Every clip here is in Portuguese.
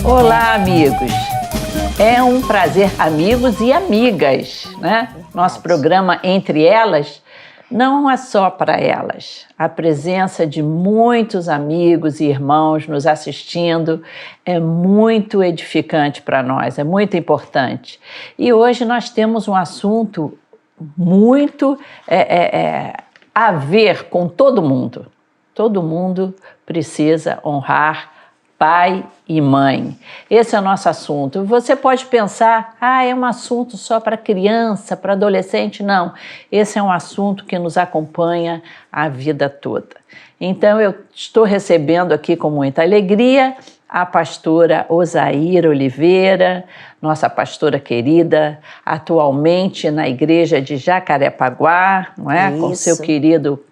Olá, amigos! É um prazer, amigos e amigas, né? Nosso programa Entre Elas não é só para elas. A presença de muitos amigos e irmãos nos assistindo é muito edificante para nós, é muito importante. E hoje nós temos um assunto muito a ver com todo mundo. Todo mundo precisa honrar pai e mãe. Esse é o nosso assunto. Você pode pensar, é um assunto só para criança, para adolescente. Não, esse é um assunto que nos acompanha a vida toda. Então, eu estou recebendo aqui com muita alegria a pastora Osair Oliveira, nossa pastora querida, atualmente na igreja de Jacarepaguá, não é? Isso. Com seu querido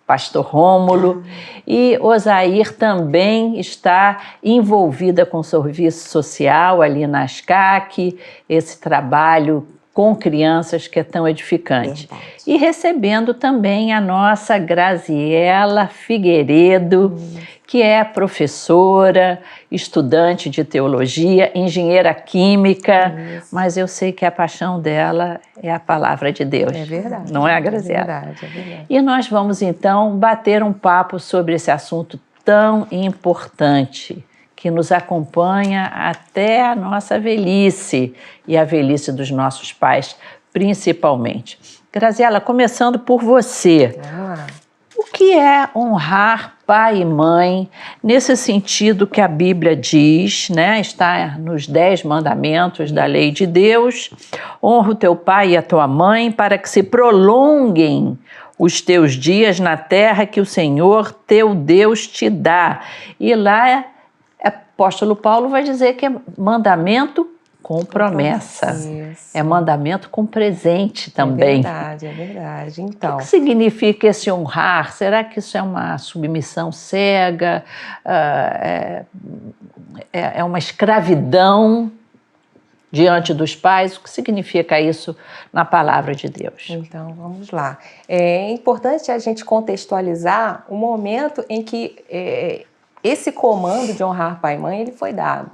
pastor Rômulo, e Osair também está envolvida com o serviço social ali na ASCAC, esse trabalho com crianças que é tão edificante. Verdade. E recebendo também a nossa Graziela Figueiredo, que é professora, estudante de teologia, engenheira química, mas eu sei que a paixão dela é a palavra de Deus. É verdade. Não é, Graziela? É verdade, é verdade. E nós vamos então bater um papo sobre esse assunto tão importante que nos acompanha até a nossa velhice e a velhice dos nossos pais, principalmente. Graziela, começando por você. O que é honrar pai e mãe, nesse sentido que a Bíblia diz, né? Está nos 10 mandamentos da lei de Deus: honra o teu pai e a tua mãe para que se prolonguem os teus dias na terra que o Senhor teu Deus te dá. E lá, o apóstolo Paulo vai dizer que é mandamento com promessa. Isso. É mandamento com presente também. É verdade. Então, O que significa esse honrar? Será que isso é uma submissão cega? É uma escravidão diante dos pais? O que significa isso na palavra de Deus? então vamos lá. É importante a gente contextualizar o momento em que esse comando de honrar pai e mãe ele foi dado.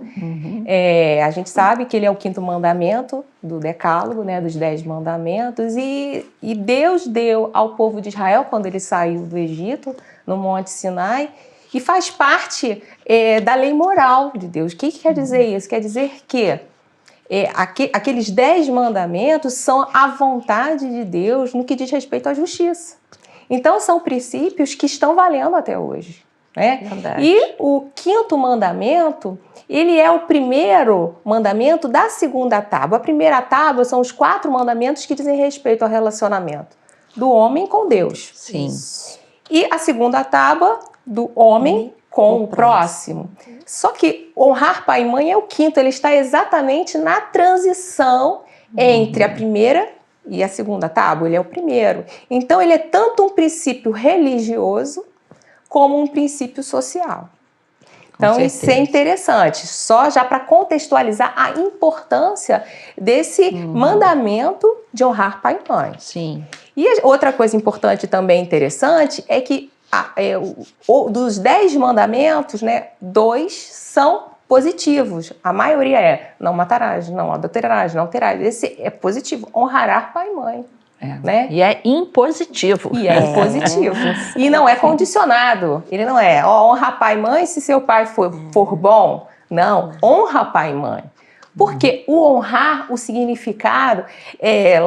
A gente sabe que ele é o 5º mandamento do Decálogo, né, dos 10 mandamentos, e Deus deu ao povo de Israel, quando ele saiu do Egito, no Monte Sinai, e faz parte da lei moral de Deus. O que quer dizer isso? Quer dizer que aqueles 10 mandamentos são a vontade de Deus no que diz respeito à justiça. Então, são princípios que estão valendo até hoje. Né? E o 5º mandamento, ele é o primeiro mandamento da 2ª tábua. A primeira tábua são os 4 mandamentos que dizem respeito ao relacionamento do homem com Deus. Sim. E a 2ª tábua do homem com o próximo. Só que honrar pai e mãe é o 5º, ele está exatamente na transição entre a primeira e a 2ª tábua, ele é o primeiro. Então ele é tanto um princípio religioso como um princípio social. Então, isso é interessante, só já para contextualizar a importância desse mandamento de honrar pai e mãe. Sim. E outra coisa importante também interessante é que dos 10 mandamentos, né, 2 são positivos. A maioria é não matarás, não adulterarás, não terás. Esse é positivo, honrarás pai e mãe. Né? E é impositivo. E é impositivo. E não é condicionado. Ele não é, honra pai e mãe se seu pai for bom. Não, honra pai e mãe. Porque o honrar, o significado,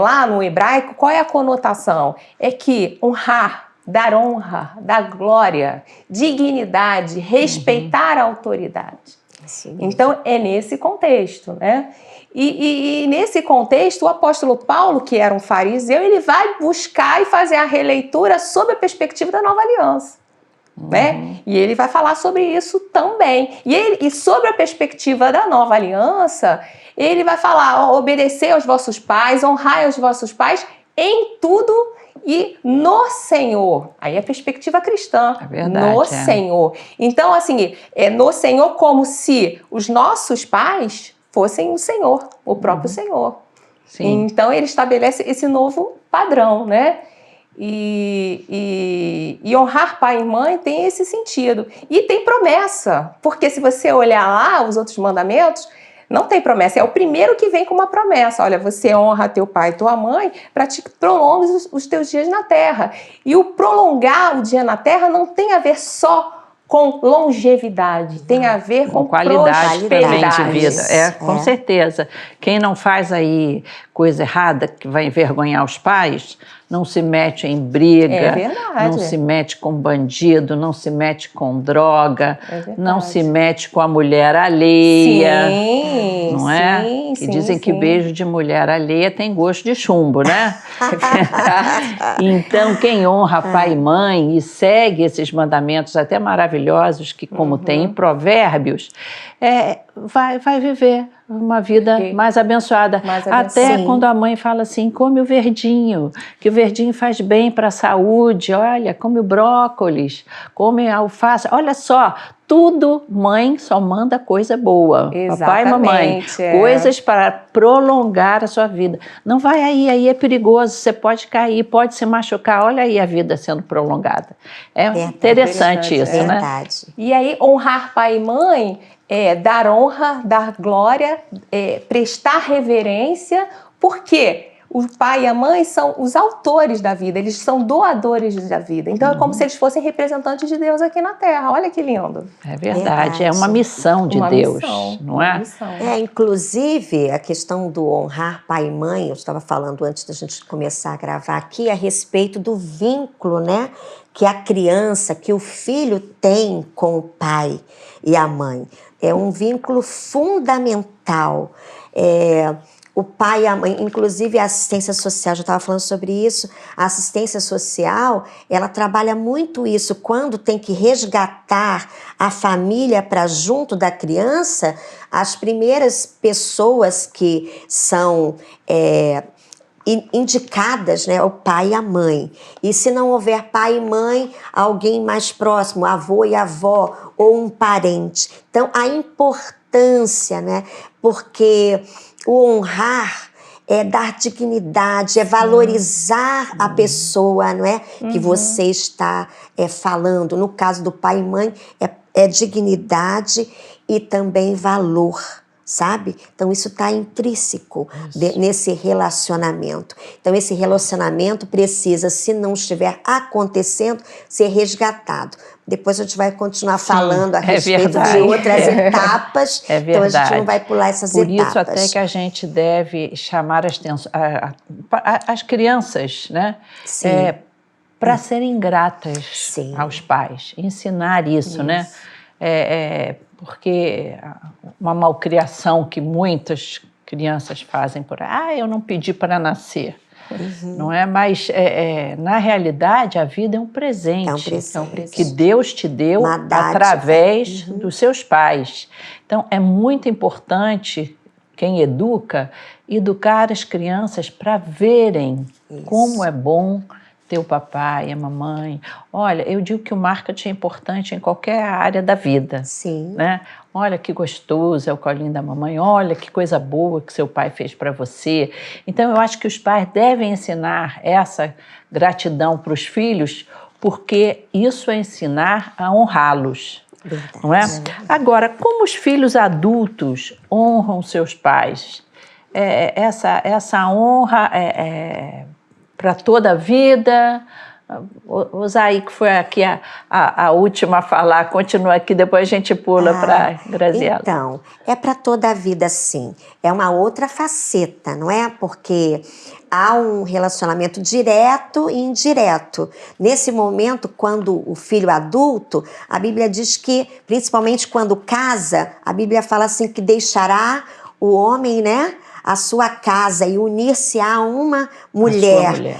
lá no hebraico, qual é a conotação? É que honra, dar glória, dignidade, respeitar a autoridade. Sim. Então, é nesse contexto, né? E nesse contexto, o apóstolo Paulo, que era um fariseu, ele vai buscar e fazer a releitura sob a perspectiva da nova aliança. Né? E ele vai falar sobre isso também. E sobre a perspectiva da nova aliança, ele vai falar: obedecer aos vossos pais, honrar aos vossos pais em tudo e no Senhor. Aí é a perspectiva cristã. É verdade, no Senhor. Então, assim, no Senhor, como se os nossos pais fossem o Senhor, o próprio Senhor. Sim. Então, ele estabelece esse novo padrão, né? E honrar pai e mãe tem esse sentido. E tem promessa, porque se você olhar lá os outros mandamentos, não tem promessa. É o primeiro que vem com uma promessa. Olha, você honra teu pai e tua mãe para te prolongues os teus dias na terra. E o prolongar o dia na terra não tem a ver só com longevidade, tem a ver com qualidade também de vida. Com É. certeza. Quem não faz aí coisa errada, que vai envergonhar os pais, não se mete em briga, É verdade. não se mete com bandido, não se mete com droga, não se mete com a mulher alheia. Sim, não é? sim, Que sim, dizem que sim. beijo de mulher alheia tem gosto de chumbo, né? Então, quem honra pai e mãe e segue esses mandamentos até maravilhosos, que como tem em Provérbios, vai viver uma vida mais abençoada. Até Sim. quando a mãe fala assim, come o verdinho, que o verdinho faz bem para a saúde, olha, come o brócolis, come a alface, olha só, tudo mãe só manda coisa boa. Papai e mamãe, coisas para prolongar a sua vida. Não vai aí é perigoso, você pode cair, pode se machucar, olha aí a vida sendo prolongada. É interessante isso, né? Verdade. E aí, honrar pai e mãe é dar honra, dar glória, prestar reverência, porque o pai e a mãe são os autores da vida, eles são doadores da vida. Então é como se eles fossem representantes de Deus aqui na Terra. Olha que lindo. É verdade. É uma missão de Deus, não é? Inclusive, a questão do honrar pai e mãe, eu estava falando antes da gente começar a gravar aqui, a respeito do vínculo, né, que a criança, que o filho tem com o pai e a mãe. É um vínculo fundamental. O pai e a mãe, inclusive a assistência social, já estava falando sobre isso, a assistência social, ela trabalha muito isso, quando tem que resgatar a família para junto da criança, as primeiras pessoas que são indicadas, né, o pai e a mãe. E se não houver pai e mãe, alguém mais próximo, avô e avó, ou um parente. Então, a importância, né, porque o honrar é dar dignidade, é valorizar a pessoa, não é? Que você está falando. No caso do pai e mãe, é dignidade e também valor, sabe? Então, isso está intrínseco nesse relacionamento. Então, esse relacionamento precisa, se não estiver acontecendo, ser resgatado. Depois a gente vai continuar falando a respeito de outras etapas. Então, a gente não vai pular essas etapas. Por isso até que a gente deve chamar as crianças, né? Para serem gratas aos pais. Ensinar isso, né? Porque uma malcriação que muitas crianças fazem por aí, eu não pedi para nascer. Não é? Mas, na realidade, a vida é um presente, que Deus te deu através dos seus pais. Então, é muito importante, quem educar as crianças para verem como é bom ter o papai e a mamãe. Olha, eu digo que o marketing é importante em qualquer área da vida. Sim. Né? Olha que gostoso é o colinho da mamãe, olha que coisa boa que seu pai fez para você. Então, eu acho que os pais devem ensinar essa gratidão para os filhos, porque isso é ensinar a honrá-los. Não é? Agora, como os filhos adultos honram seus pais? Essa honra para toda a vida. O Zay, que foi aqui a última a falar, continua aqui, depois a gente pula para Graziela. Então, é para toda a vida, sim. É uma outra faceta, não é? Porque há um relacionamento direto e indireto. Nesse momento, quando o filho adulto, a Bíblia diz que, principalmente quando casa, a Bíblia fala assim que deixará o homem, né, a sua casa e unir-se a uma mulher.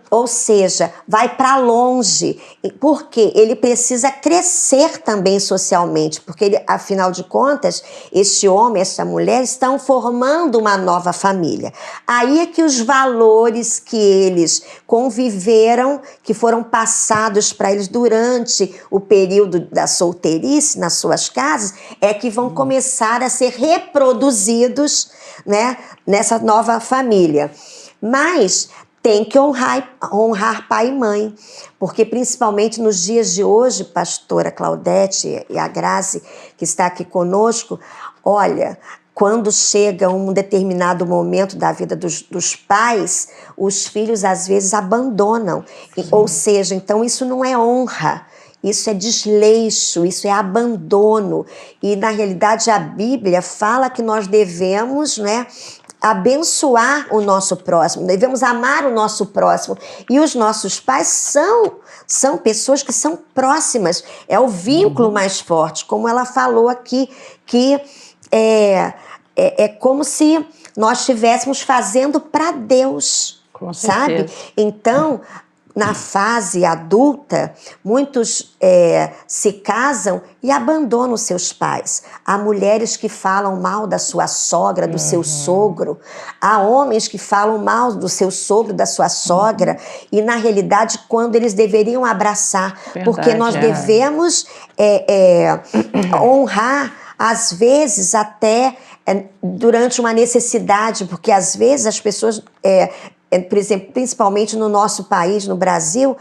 Ou seja, vai para longe, porque ele precisa crescer também socialmente, porque ele, afinal de contas, este homem, essa mulher estão formando uma nova família. Aí é que os valores que eles conviveram, que foram passados para eles durante o período da solteirice nas suas casas, é que vão começar a ser reproduzidos, né, nessa nova família. Mas tem que honrar pai e mãe, porque principalmente nos dias de hoje, pastora Claudete e a Grazi, que está aqui conosco, olha, quando chega um determinado momento da vida dos pais, os filhos às vezes abandonam, ou seja, então isso não é honra, isso é desleixo, isso é abandono, e na realidade a Bíblia fala que nós devemos, né, abençoar o nosso próximo, devemos amar o nosso próximo. E os nossos pais são pessoas que são próximas, é o vínculo mais forte, como ela falou aqui, que é como se nós estivéssemos fazendo para Deus, sabe? Então, na fase adulta, muitos se casam e abandonam seus pais. Há mulheres que falam mal da sua sogra, do seu sogro. Há homens que falam mal do seu sogro, da sua sogra. E, na realidade, quando eles deveriam abraçar. Verdade, porque nós devemos honrar, às vezes, até durante uma necessidade. Porque, às vezes, as pessoas... por exemplo, principalmente no nosso país, no Brasil,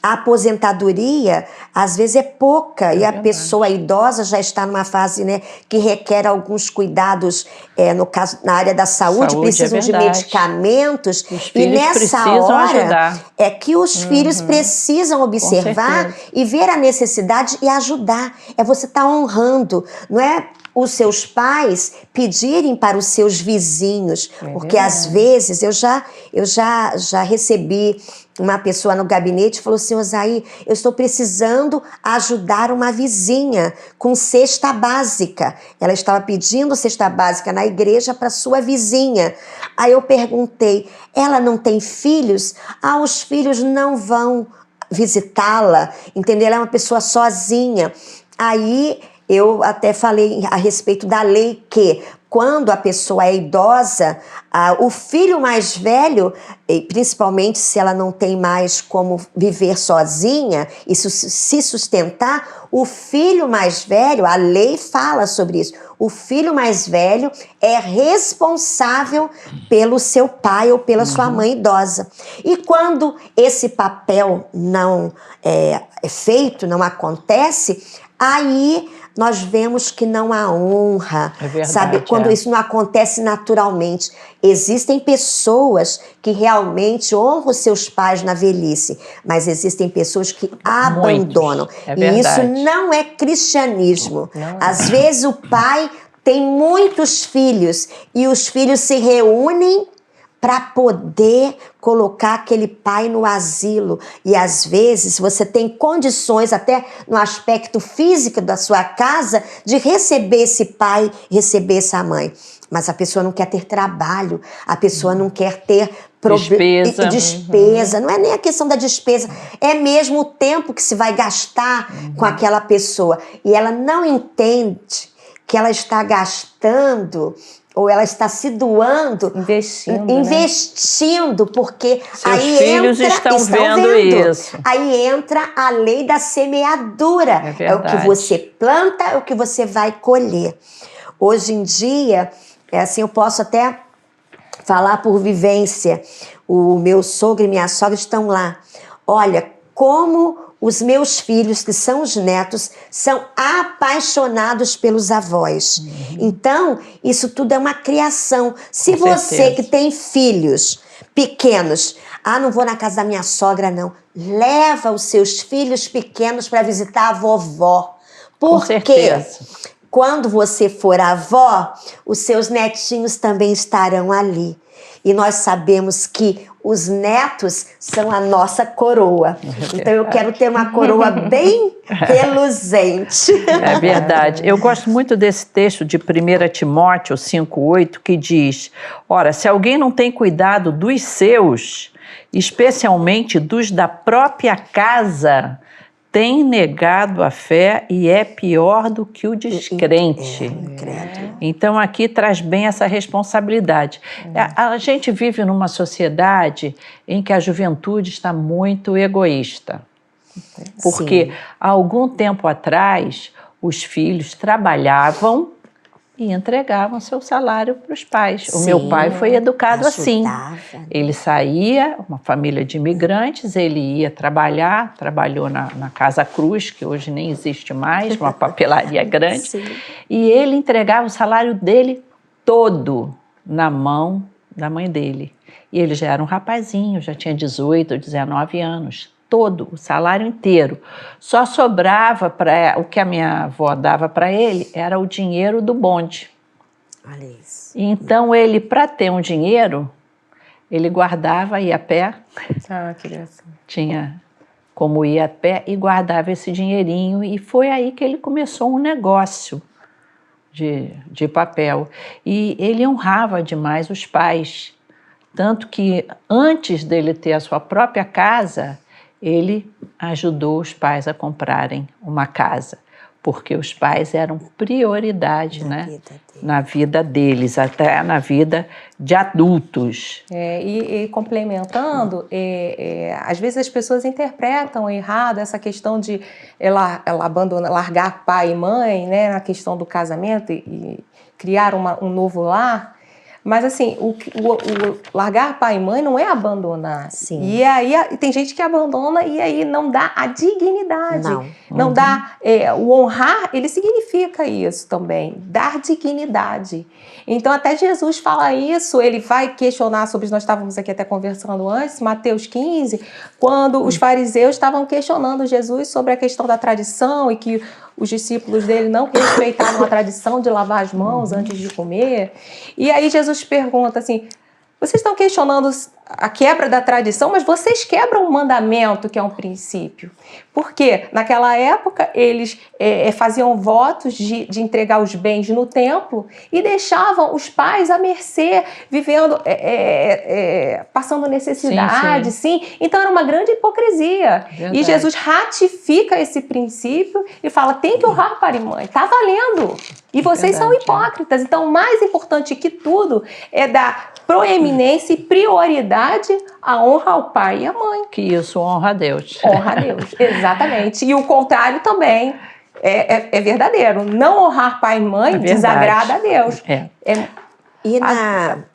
a aposentadoria às vezes é pouca, e a pessoa idosa já está numa fase, né, que requer alguns cuidados, no caso, na área da saúde precisam de medicamentos, e nessa hora é que os filhos precisam observar e ver a necessidade e ajudar. Você está honrando, não é os seus pais pedirem para os seus vizinhos, porque às vezes eu já recebi uma pessoa no gabinete e falou assim: Osaí, eu estou precisando ajudar uma vizinha com cesta básica. Ela estava pedindo cesta básica na igreja para sua vizinha. Aí eu perguntei, ela não tem filhos? Os filhos não vão visitá-la, entendeu? Ela é uma pessoa sozinha. Aí eu até falei a respeito da lei que, quando a pessoa é idosa, o filho mais velho, e principalmente se ela não tem mais como viver sozinha e se sustentar, o filho mais velho, a lei fala sobre isso, o filho mais velho é responsável pelo seu pai ou pela sua mãe idosa. E quando esse papel não é feito, não acontece, aí nós vemos que não há honra, sabe? Quando isso não acontece naturalmente. Existem pessoas que realmente honram seus pais na velhice, mas existem pessoas que abandonam. E isso não é cristianismo. Às vezes o pai tem muitos filhos e os filhos se reúnem para poder colocar aquele pai no asilo. E às vezes você tem condições, até no aspecto físico da sua casa, de receber esse pai, receber essa mãe. Mas a pessoa não quer ter trabalho, a pessoa não quer ter despesa. Não é nem a questão da despesa, é mesmo o tempo que se vai gastar com aquela pessoa. E ela não entende que ela está gastando, ou ela está se doando, investindo, porque seus filhos estão vendo isso. Aí entra a lei da semeadura. É o que você planta, é o que você vai colher. Hoje em dia, assim, eu posso até falar por vivência. O meu sogro e minha sogra estão lá. Olha, como os meus filhos, que são os netos, são apaixonados pelos avós. Então, isso tudo é uma criação. Se você que tem filhos pequenos, não vou na casa da minha sogra, não. Leva os seus filhos pequenos para visitar a vovó. Porque quando você for avó, os seus netinhos também estarão ali. E nós sabemos que os netos são a nossa coroa. Então eu quero ter uma coroa bem reluzente. É verdade. Eu gosto muito desse texto de 1 Timóteo 5,8, que diz: ora, se alguém não tem cuidado dos seus, especialmente dos da própria casa, tem negado a fé e é pior do que o descrente. Então aqui traz bem essa responsabilidade. A gente vive numa sociedade em que a juventude está muito egoísta. Porque há algum tempo atrás os filhos trabalhavam e entregavam seu salário para os pais. O Sim, meu pai foi educado assim. ajudava. Ele saía, uma família de imigrantes, ele ia trabalhar, trabalhou na Casa Cruz, que hoje nem existe mais, uma papelaria grande, Sim. e ele entregava o salário dele todo na mão da mãe dele. E ele já era um rapazinho, já tinha 18 ou 19 anos. Todo, o salário inteiro. Só sobrava para o que a minha avó dava para ele, era o dinheiro do bonde. Olha isso. Então ele, para ter um dinheiro, ele guardava, ia a pé, Ah, que graça. tinha como ir a pé e guardava esse dinheirinho, e foi aí que ele começou um negócio de papel. E ele honrava demais os pais, tanto que antes dele ter a sua própria casa, ele ajudou os pais a comprarem uma casa, porque os pais eram prioridade, na vida deles, até na vida de adultos. E complementando, às vezes as pessoas interpretam errado essa questão de ela abandonar, largar pai e mãe, né, na questão do casamento e criar um novo lar. Mas assim, o largar pai e mãe não é abandonar. Sim. E aí tem gente que abandona e aí não dá a dignidade. Não dá. O honrar, ele significa isso também, dar dignidade. Então até Jesus fala isso, ele vai questionar sobre, nós estávamos aqui até conversando antes, Mateus 15, quando os fariseus estavam questionando Jesus sobre a questão da tradição e que os discípulos dele não respeitavam a tradição de lavar as mãos antes de comer. E aí Jesus pergunta assim, vocês estão questionando a quebra da tradição, mas vocês quebram um mandamento que é um princípio. Porque naquela época eles faziam votos de entregar os bens no templo e deixavam os pais à mercê, vivendo, passando necessidade, sim. Então era uma grande hipocrisia. Verdade. E Jesus ratifica esse princípio e fala, tem que honrar pai e mãe, tá valendo. E vocês são hipócritas. Então o mais importante que tudo é dar proeminência e prioridade a honra ao pai e à mãe. Que isso honra a Deus. Honra a Deus, exatamente. E o contrário também é verdadeiro. Não honrar pai e mãe desagrada a Deus. E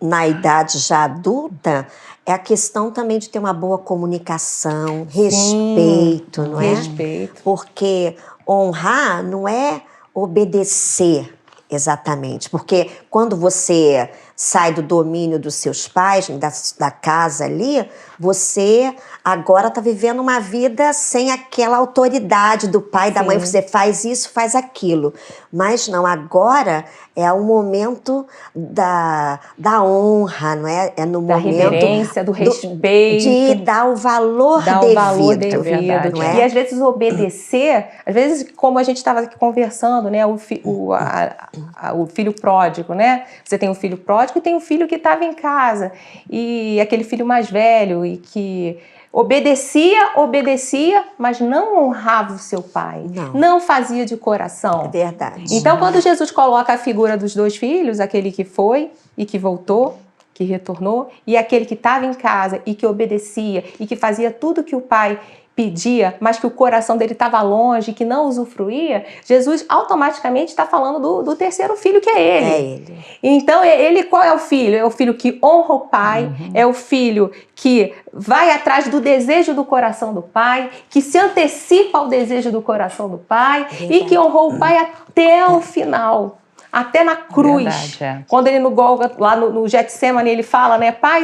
na idade já adulta, é a questão também de ter uma boa comunicação, respeito, não é? Respeito. Porque honrar não é obedecer exatamente. Porque quando você sai do domínio dos seus pais, da casa ali, você agora está vivendo uma vida sem aquela autoridade do pai e da mãe. Você faz isso, faz aquilo. Mas não, agora é o momento da honra, não é? É no da momento reverência, do respeito. De dar o valor devido. Verdade, não é? E às vezes obedecer, às vezes como a gente estava aqui conversando, né? O filho pródigo, né? Você tem um filho pródigo e tem um filho que estava em casa. E aquele filho mais velho e que obedecia, mas não honrava o seu pai. Não fazia de coração. É verdade. Então, quando Jesus coloca a figura dos dois filhos, aquele que foi e que voltou, que retornou, e aquele que estava em casa e que obedecia e que fazia tudo que o pai pedia, mas que o coração dele estava longe, que não usufruía, Jesus automaticamente está falando do terceiro filho, que é ele. É ele. Então, qual é o filho? É o filho que honra o pai, é o filho que vai atrás do desejo do coração do pai, que se antecipa ao desejo do coração do pai e que honrou o pai até o final. Até na cruz, quando ele no Gólgota, lá no Getsemane, ele fala, né, pai,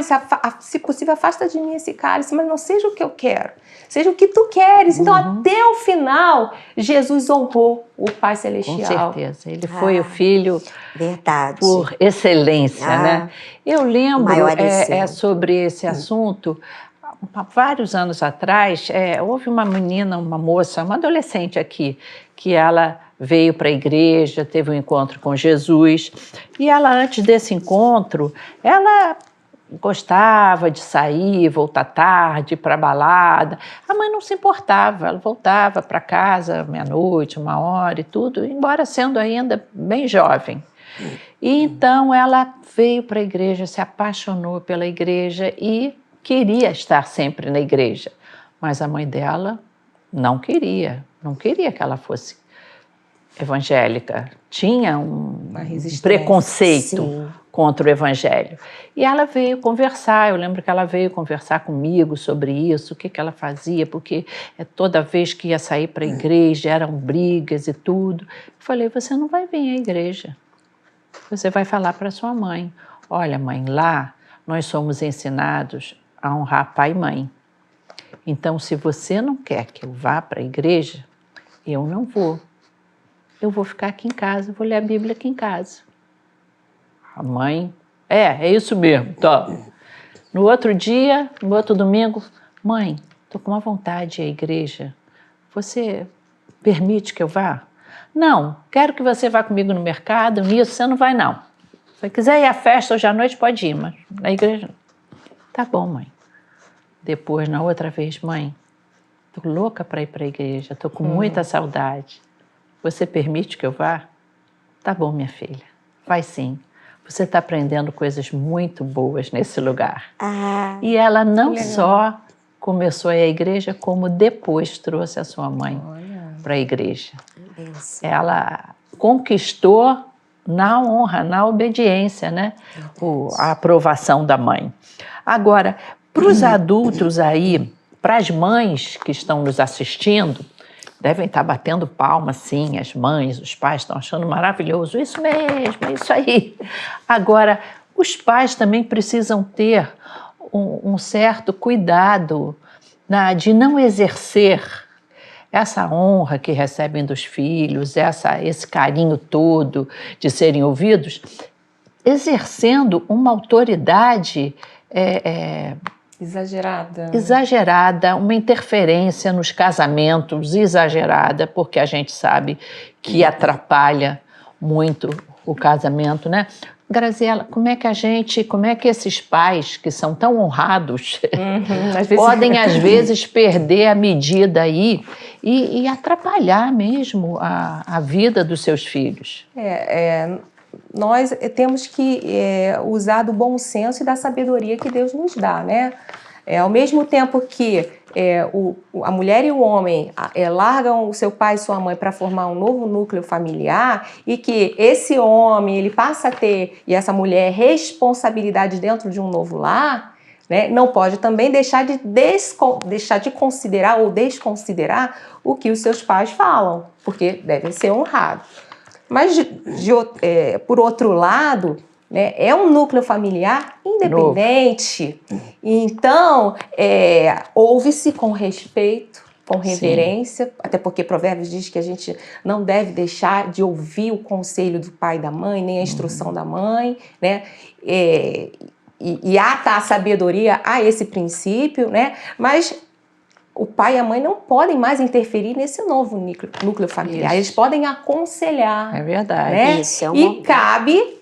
se possível afasta de mim esse cálice, mas não seja o que eu quero, seja o que tu queres. Então até o final, Jesus honrou o Pai Celestial. Com certeza, ele foi o filho verdade. Por excelência, né? Eu lembro sobre esse assunto, há vários anos atrás, houve uma menina, uma moça, uma adolescente aqui, que ela veio para a igreja, teve um encontro com Jesus, e ela, antes desse encontro, ela gostava de sair, voltar tarde, ir para a balada. A mãe não se importava, ela voltava para casa meia-noite, 1h e tudo, embora sendo ainda bem jovem. E então ela veio para a igreja, se apaixonou pela igreja e queria estar sempre na igreja. Mas a mãe dela não queria que ela fosse evangélica, tinha um resistência. preconceito Sim. contra o evangelho. E ela veio conversar, eu lembro que ela veio conversar comigo sobre isso, o que ela fazia, porque toda vez que ia sair para a igreja eram brigas e tudo. Eu falei, você não vai vir à igreja, você vai falar para sua mãe, olha mãe, lá nós somos ensinados a honrar pai e mãe. Então, se você não quer que eu vá para a igreja, eu não vou. Eu vou ficar aqui em casa, vou ler a Bíblia aqui em casa. A mãe, é isso mesmo, tá. No outro dia, no outro domingo, mãe, estou com uma vontade de ir à igreja. Você permite que eu vá? Não, quero que você vá comigo no mercado, nisso você não vai não. Se você quiser ir à festa hoje à noite, pode ir, mas na igreja não. Tá bom, mãe. Depois, na outra vez, mãe, tô louca para ir para a igreja, tô com muita saudade. Você permite que eu vá? Tá bom, minha filha, vai sim. Você está aprendendo coisas muito boas nesse lugar. E ela não só começou a ir à igreja, como depois trouxe a sua mãe para a igreja. Ela conquistou na honra, na obediência, né? A aprovação da mãe. Agora, para os adultos aí, para as mães que estão nos assistindo, devem estar batendo palma, sim, as mães, os pais estão achando maravilhoso, isso mesmo, é isso aí. Agora, os pais também precisam ter um certo cuidado de não exercer essa honra que recebem dos filhos, esse carinho todo de serem ouvidos, exercendo uma autoridade exagerada, uma interferência nos casamentos exagerada, porque a gente sabe que atrapalha muito o casamento, né? Graziela, como é que esses pais que são tão honrados podem às vezes perder a medida aí e atrapalhar mesmo a vida dos seus filhos? Nós temos que usar do bom senso e da sabedoria que Deus nos dá, né? Ao mesmo tempo que a mulher e o homem largam o seu pai e sua mãe para formar um novo núcleo familiar e que esse homem ele passa a ter, e essa mulher, responsabilidade dentro de um novo lar, né? Não pode também deixar de considerar ou desconsiderar o que os seus pais falam, porque devem ser honrados. Mas, por outro lado, né, é um núcleo familiar independente. Então, ouve-se com respeito, com reverência, sim, até porque Provérbios diz que a gente não deve deixar de ouvir o conselho do pai e da mãe, nem a instrução da mãe, né? E ata a sabedoria a esse princípio, né? Mas o pai e a mãe não podem mais interferir nesse novo núcleo familiar. Isso. Eles podem aconselhar. É verdade. Né? Isso, e cabe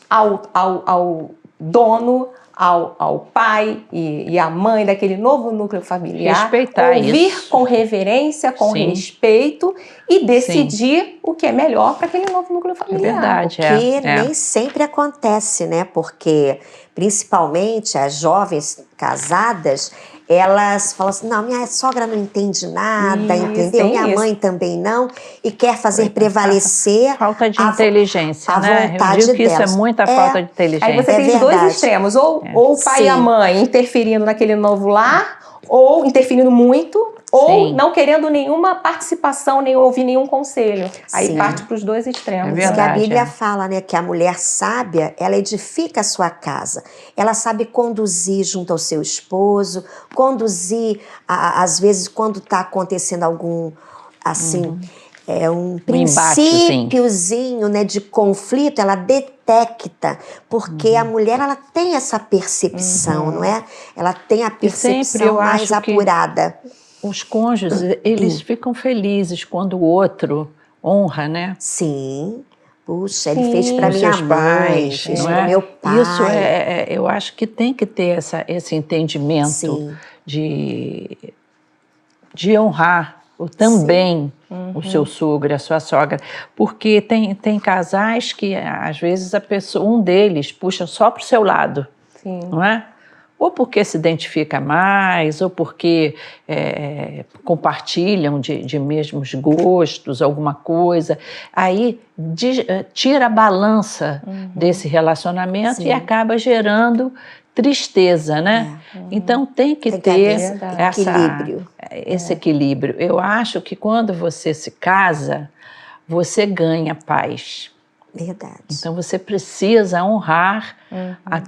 ao dono, ao pai e à mãe daquele novo núcleo familiar respeitar ouvir isso com reverência, com sim, respeito e decidir sim, o que é melhor para aquele novo núcleo familiar. É verdade. Que nem sempre acontece, né? Porque, principalmente, as jovens casadas, elas falam assim, não, minha sogra não entende nada, entendeu? Minha mãe também não, e quer fazer prevalecer falta de inteligência, né? vontade Eu digo que delas. Isso é muita falta de inteligência. Aí você tem os dois extremos, ou o pai e a mãe interferindo naquele novo lar, ou interferindo muito, ou não querendo nenhuma participação, nem ouvir nenhum conselho. Aí parte para os dois extremos. É verdade, a Bíblia fala, né, que a mulher sábia, ela edifica a sua casa. Ela sabe conduzir junto ao seu esposo, conduzir, às vezes, quando está acontecendo algum, assim, um princípiozinho, né, de conflito, ela detecta, porque a mulher, ela tem essa percepção, não é? Ela tem a percepção mais apurada. Os cônjuges, eles ficam felizes quando o outro honra, né? Sim. Puxa, ele fez para minha mãe, fez para meu pai. Isso eu acho que tem que ter esse entendimento de honrar também o seu sogro e a sua sogra. Porque tem casais que, às vezes, um deles puxa só para o seu lado, não é? ou porque se identifica mais, ou porque compartilham de mesmos gostos, alguma coisa. Aí tira a balança desse relacionamento e acaba gerando tristeza, né? Então tem que ter esse equilíbrio. Eu acho que quando você se casa, você ganha paz. Verdade. Então você precisa honrar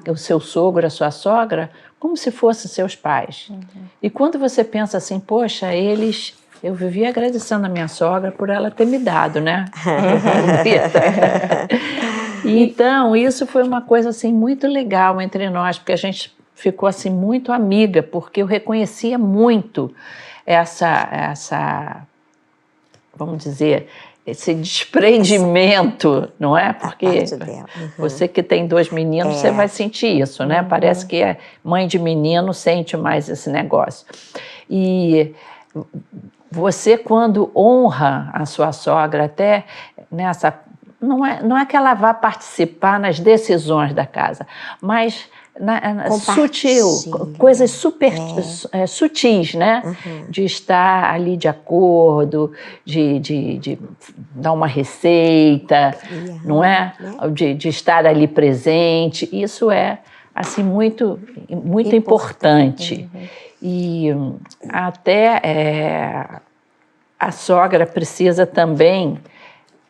o seu sogro, a sua sogra, como se fossem seus pais. E quando você pensa assim, poxa, eu vivia agradecendo a minha sogra por ela ter me dado, né? Então, isso foi uma coisa assim muito legal entre nós, porque a gente ficou assim muito amiga, porque eu reconhecia muito essa vamos dizer, esse desprendimento, não é? Porque você que tem 2 meninos, você vai sentir isso, né? Parece que a mãe de menino sente mais esse negócio. E você, quando honra a sua sogra, até nessa... Não é que ela vá participar nas decisões da casa, mas... sutil, coisas super sutis, né? De estar ali de acordo, de dar uma receita, não é? De estar ali presente. Isso é assim muito importante. E até a sogra precisa também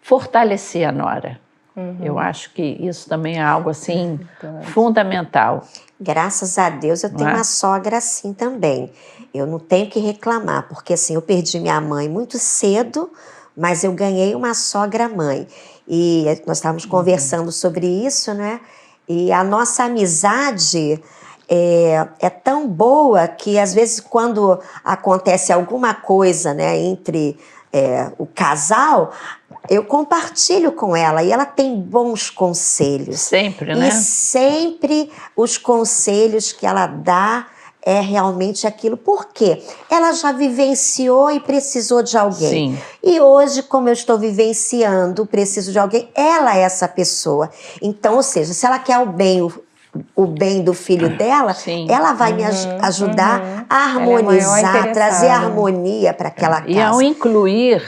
fortalecer a nora. Eu acho que isso também é algo assim fundamental. Graças a Deus eu tenho uma sogra assim também. Eu não tenho que reclamar, porque assim, eu perdi minha mãe muito cedo, mas eu ganhei uma sogra-mãe. E nós estávamos conversando sobre isso, né? E a nossa amizade é tão boa que às vezes quando acontece alguma coisa, né, entre o casal, eu compartilho com ela e ela tem bons conselhos. Sempre, né? E sempre os conselhos que ela dá é realmente aquilo. Por quê? Ela já vivenciou e precisou de alguém. Sim. E hoje, como eu estou vivenciando, preciso de alguém, ela é essa pessoa. Então, ou seja, se ela quer o bem do filho dela, ela vai me ajudar a harmonizar, trazer harmonia para aquela casa. E ao incluir,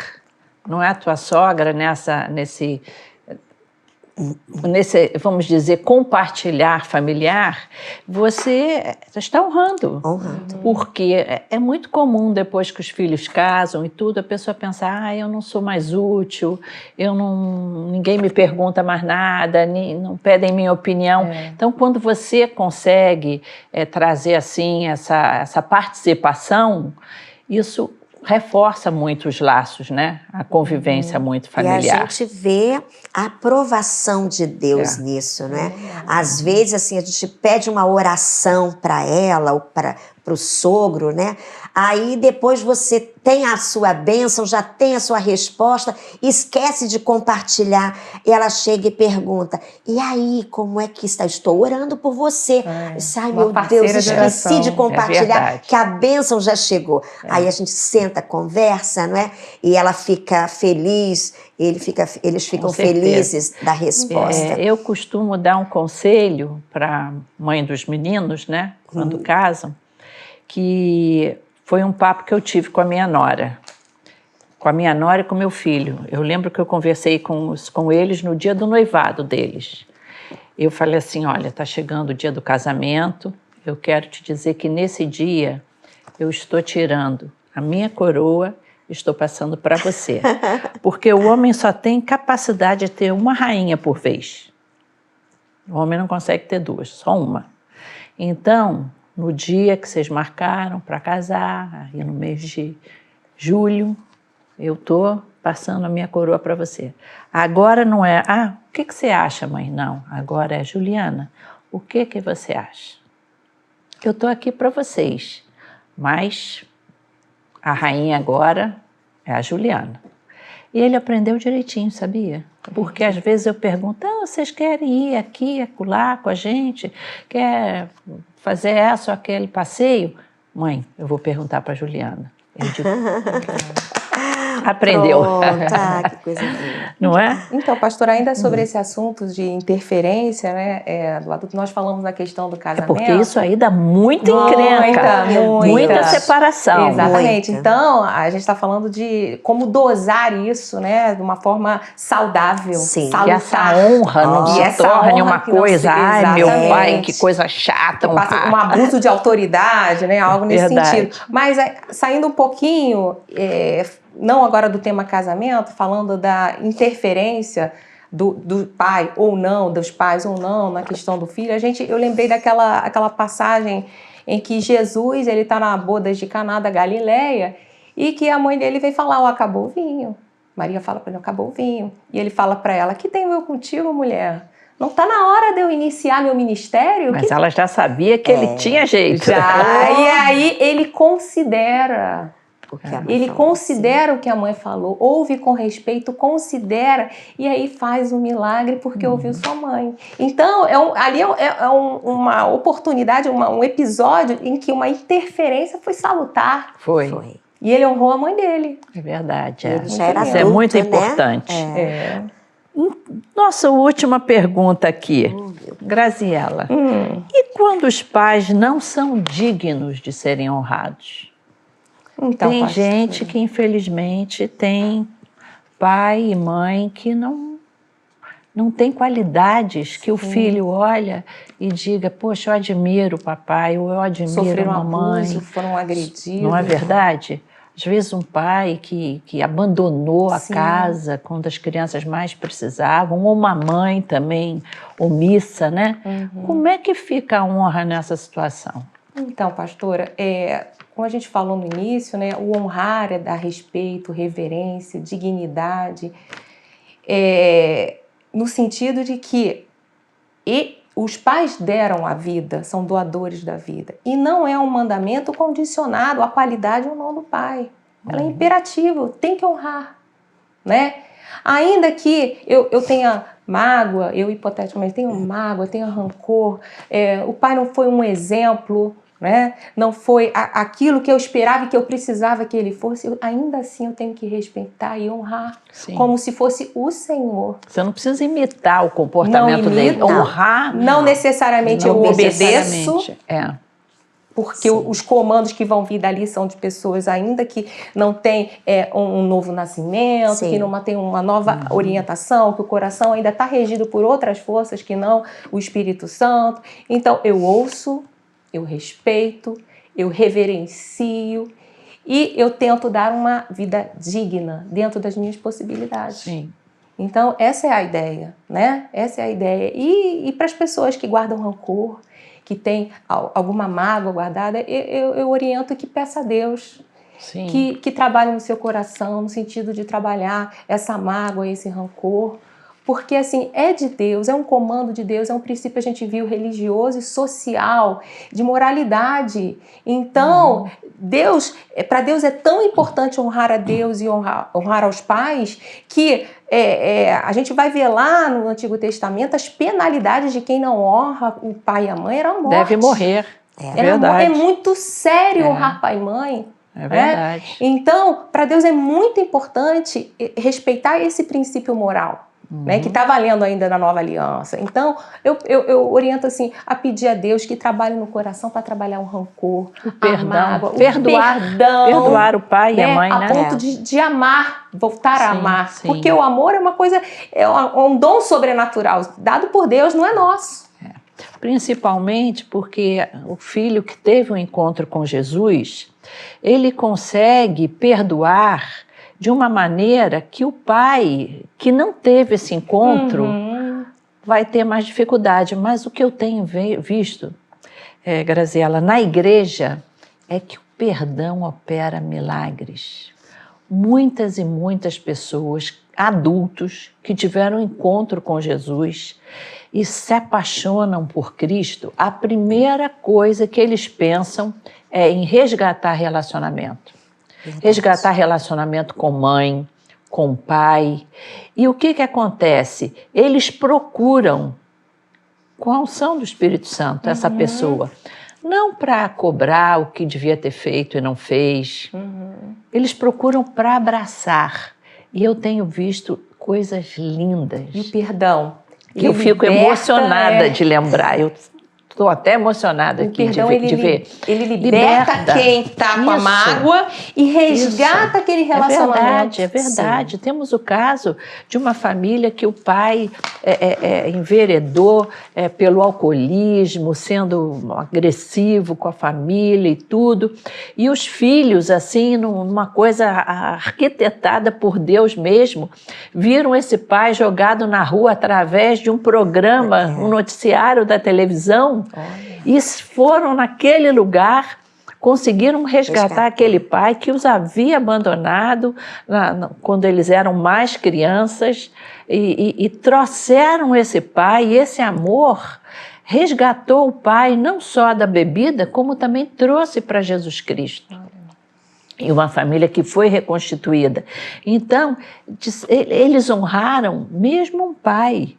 não é, a tua sogra nesse, vamos dizer, compartilhar familiar, você está honrando. Porque é muito comum, depois que os filhos casam e tudo, a pessoa pensar, eu não sou mais útil, ninguém me pergunta mais nada, não pedem minha opinião. Então, quando você consegue trazer assim essa participação, isso reforça muito os laços, né? A convivência muito familiar. E a gente vê a aprovação de Deus nisso, né? Às vezes, assim, a gente pede uma oração para ela ou para o sogro, né? Aí depois você tem a sua bênção, já tem a sua resposta, esquece de compartilhar. E ela chega e pergunta, e aí, como é que está? Estou orando por você. Ai, meu Deus, esqueci de compartilhar, que a bênção já chegou. Aí a gente senta, conversa, não é? E ela fica feliz, eles ficam felizes da resposta. Eu costumo dar um conselho para a mãe dos meninos, né? Quando casam, que foi um papo que eu tive com a minha nora. Com a minha nora e com meu filho. Eu lembro que eu conversei com eles no dia do noivado deles. Eu falei assim, olha, está chegando o dia do casamento, eu quero te dizer que nesse dia eu estou tirando a minha coroa e estou passando para você. Porque o homem só tem capacidade de ter uma rainha por vez. O homem não consegue ter 2, só uma. Então, no dia que vocês marcaram para casar, aí no mês de julho, eu estou passando a minha coroa para você. Agora não é, o que você acha, mãe? Não, agora é, Juliana, o que você acha? Eu estou aqui para vocês, mas a rainha agora é a Juliana. E ele aprendeu direitinho, sabia? Porque às vezes eu pergunto, vocês querem ir aqui, acolá com a gente? Quer fazer essa ou aquele passeio? Mãe, eu vou perguntar para a Juliana. Eu digo, aprendeu. Pronto, que coisa boa. Não é? Então, pastor, ainda sobre esse assunto de interferência, né, do adulto, nós falamos na questão do casamento. Porque isso aí dá muita encrenca, muita separação. Exatamente. Muita. Então, a gente está falando de como dosar isso, né, de uma forma saudável, Sim. salutar. Que essa honra não E se essa torne honra uma que não coisa, se- ai meu pai, Exatamente. que coisa chata, Passa honrar. um abuso de autoridade, né? Algo nesse Verdade. sentido. Mas saindo um pouquinho, não agora do tema casamento, falando da interferência do pai ou não, dos pais ou não na questão do filho, eu lembrei aquela passagem em que Jesus ele está na boda de Caná da Galileia e que a mãe dele vem falar, acabou o vinho. Maria fala para ele, acabou o vinho. E ele fala para ela, que tenho eu contigo, mulher? Não está na hora de eu iniciar meu ministério? Mas ela já sabia que ele tinha jeito. Já. E aí ele considera. O que a mãe Ele falou, considera o que a mãe falou, ouve com respeito, considera e aí faz um milagre porque ouviu sua mãe. Então, ali é uma oportunidade, um episódio em que uma interferência foi salutar. Foi. Foi. E ele honrou a mãe dele. É verdade. Ele já era Isso é adulto, muito né? importante. É. Nossa última pergunta aqui, Graziela. E quando os pais não são dignos de serem honrados? Então, Tem pastor, gente que, infelizmente, tem pai e mãe que não tem qualidades que o filho olha e diga, poxa, eu admiro o papai, ou eu admiro sofreram a mamãe. abuso, foram agredidos. Não é verdade? Às vezes um pai que abandonou a Sim. casa quando as crianças mais precisavam, ou uma mãe também omissa, né? Como é que fica a honra nessa situação? Então, pastora, como a gente falou no início, né, o honrar é dar respeito, reverência, dignidade, no sentido de que os pais deram a vida, são doadores da vida. E não é um mandamento condicionado à qualidade ou não do pai. Ela é imperativo, tem que honrar, né? Ainda que eu tenha mágoa, eu hipoteticamente tenho mágoa, tenho rancor, o pai não foi um exemplo, né? Não foi aquilo que eu esperava e que eu precisava que ele fosse, ainda assim eu tenho que respeitar e honrar, Sim. como se fosse o Senhor. Você não precisa imitar o comportamento dele, honrar. Não necessariamente eu obedeço, necessariamente. porque os comandos que vão vir dali são de pessoas ainda que não têm um novo nascimento, Sim. que não tem uma nova orientação, que o coração ainda está regido por outras forças que não o Espírito Santo. Então eu ouço, eu respeito, eu reverencio e eu tento dar uma vida digna dentro das minhas possibilidades. Sim. Então, essa é a ideia, né? Essa é a ideia. E para as pessoas que guardam rancor, que têm alguma mágoa guardada, eu oriento que peça a Deus Sim. que trabalhe no seu coração, no sentido de trabalhar essa mágoa, esse rancor, porque assim, é de Deus, é um comando de Deus, é um princípio, a gente viu, religioso e social, de moralidade. Então, para Deus é tão importante honrar a Deus e honrar aos pais, que a gente vai ver lá no Antigo Testamento as penalidades de quem não honra o pai e a mãe, era a morte. Deve morrer. Verdade. É muito sério honrar pai e mãe. É verdade. Então, para Deus é muito importante respeitar esse princípio moral. Né, que está valendo ainda na nova aliança. Então, eu oriento assim, a pedir a Deus que trabalhe no coração para trabalhar o rancor, a mágoa, perdoar o pai e a mãe, a né? ponto de amar, voltar a amar. Sim. Porque o amor é uma coisa, é um dom sobrenatural, dado por Deus, não é nosso. Principalmente porque o filho que teve um encontro com Jesus, ele consegue perdoar de uma maneira que o pai que não teve esse encontro vai ter mais dificuldade. Mas o que eu tenho visto, Graziela, na igreja, é que o perdão opera milagres. Muitas e muitas pessoas, adultos, que tiveram um encontro com Jesus e se apaixonam por Cristo, a primeira coisa que eles pensam é em resgatar relacionamento. Resgatar relacionamento com mãe, com pai. E o que acontece? Eles procuram, com a unção do Espírito Santo, essa pessoa. não para cobrar o que devia ter feito e não fez. Eles procuram para abraçar. E eu tenho visto coisas lindas. E o perdão. Que eu fico emocionada de lembrar. Eu estou até emocionada aqui de ver. Ele liberta quem está com a mágoa e resgata aquele relacionamento. É verdade. Sim. Temos o caso de uma família que o pai enveredou pelo alcoolismo, sendo agressivo com a família e tudo. E os filhos, assim, numa coisa arquitetada por Deus mesmo, viram esse pai jogado na rua através de um programa, um noticiário da televisão. E foram naquele lugar, conseguiram resgatar aquele pai que os havia abandonado quando eles eram mais crianças e trouxeram esse pai, e esse amor resgatou o pai não só da bebida, como também trouxe para Jesus Cristo. E uma família que foi reconstituída. Então, eles honraram mesmo um pai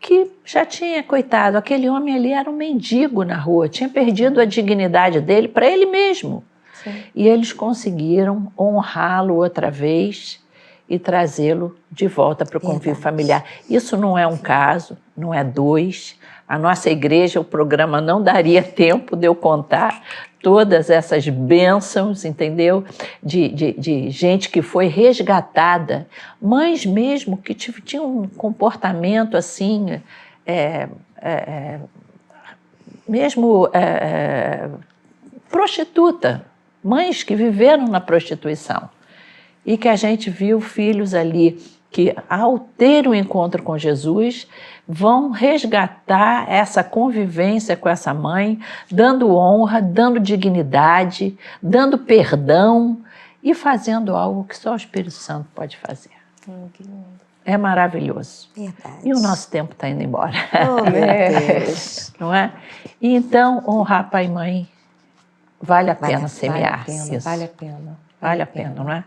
que já tinha, coitado, aquele homem ali era um mendigo na rua, tinha perdido a dignidade dele para ele mesmo. Sim. E eles conseguiram honrá-lo outra vez e trazê-lo de volta para o convívio familiar. Isso não é um caso, não é dois. A nossa igreja, o programa não daria tempo de eu contar todas essas bênçãos, entendeu? De gente que foi resgatada, mães mesmo que tinham um comportamento assim, prostituta, mães que viveram na prostituição e que a gente viu filhos ali que, ao ter um encontro com Jesus, vão resgatar essa convivência com essa mãe, dando honra, dando dignidade, dando perdão e fazendo algo que só o Espírito Santo pode fazer. Que lindo. É maravilhoso. Verdade. E o nosso tempo está indo embora. Oh, meu Deus. Não é? E então, honrar pai e mãe vale a pena semear. Vale a pena. Vale a pena, não é?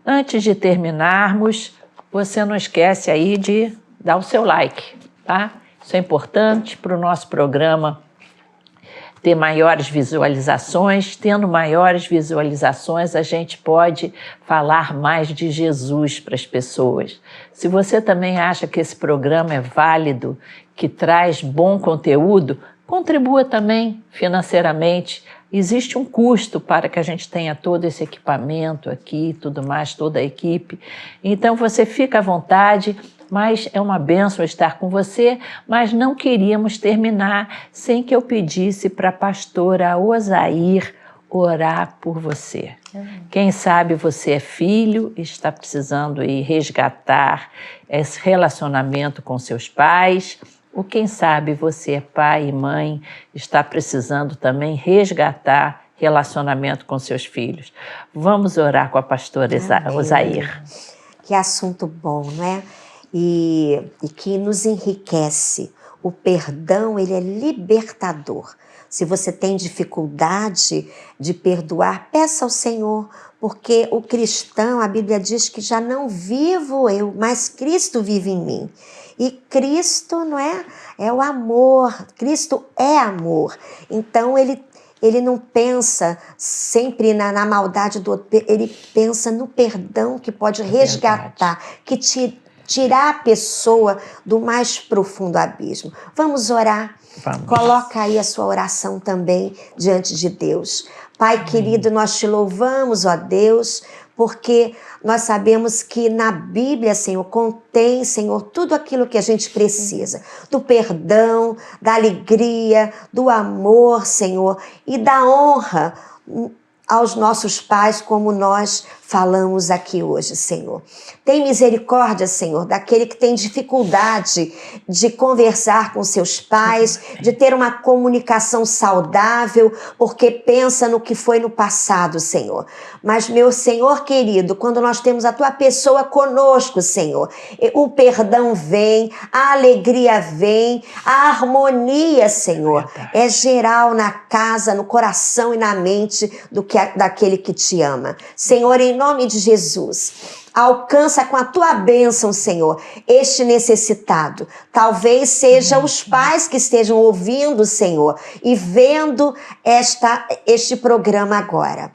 Antes de terminarmos, você não esquece aí de dar o seu like, tá? Isso é importante para o nosso programa ter maiores visualizações. Tendo maiores visualizações, a gente pode falar mais de Jesus para as pessoas. Se você também acha que esse programa é válido, que traz bom conteúdo, contribua também financeiramente. Existe um custo para que a gente tenha todo esse equipamento aqui, tudo mais, toda a equipe. Então você fica à vontade, mas é uma bênção estar com você, mas não queríamos terminar sem que eu pedisse para a pastora Osair orar por você. Quem sabe você é filho e está precisando ir resgatar esse relacionamento com seus pais, ou quem sabe você é pai e mãe, está precisando também resgatar relacionamento com seus filhos. Vamos orar com a pastora Osair. Que assunto bom, não é? E que nos enriquece. O perdão, ele é libertador. Se você tem dificuldade de perdoar, peça ao Senhor, porque o cristão, a Bíblia diz que já não vivo eu, mas Cristo vive em mim. E Cristo, não é? É o amor. Cristo é amor. Então, ele não pensa sempre na maldade do outro, ele pensa no perdão que pode resgatar, que tirar a pessoa do mais profundo abismo. Vamos orar? Vamos. Coloca aí a sua oração também diante de Deus. Pai querido, nós te louvamos, ó Deus, porque nós sabemos que na Bíblia, Senhor, contém, Senhor, tudo aquilo que a gente precisa. Do perdão, da alegria, do amor, Senhor, e da honra aos nossos pais, como nós falamos aqui hoje, Senhor. Tem misericórdia, Senhor, daquele que tem dificuldade de conversar com seus pais, de ter uma comunicação saudável, porque pensa no que foi no passado, Senhor. Mas, meu Senhor querido, quando nós temos a Tua pessoa conosco, Senhor, o perdão vem, a alegria vem, a harmonia, Senhor, é geral na casa, no coração e na mente daquele que te ama. Senhor, em nome de Jesus, Alcança com a tua bênção, Senhor, este necessitado. Talvez sejam os pais que estejam ouvindo, Senhor, e vendo este programa agora.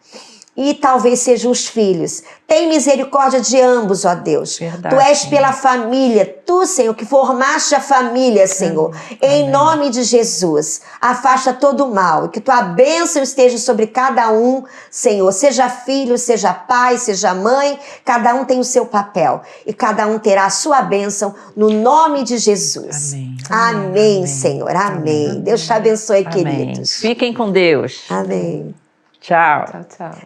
E talvez sejam os filhos. Tem misericórdia de ambos, ó Deus. Verdade, tu és Senhor. pela família, tu, Senhor, que formaste a família, Senhor. Em nome de Jesus, afasta todo o mal e que tua bênção esteja sobre cada um, Senhor. Seja filho, seja pai, seja mãe, cada um tem o seu papel e cada um terá a sua bênção no nome de Jesus. Amém. Amém, Senhor. Amém. Deus te abençoe, Amém. queridos. Fiquem com Deus. Amém. Tchau. Tchau, tchau.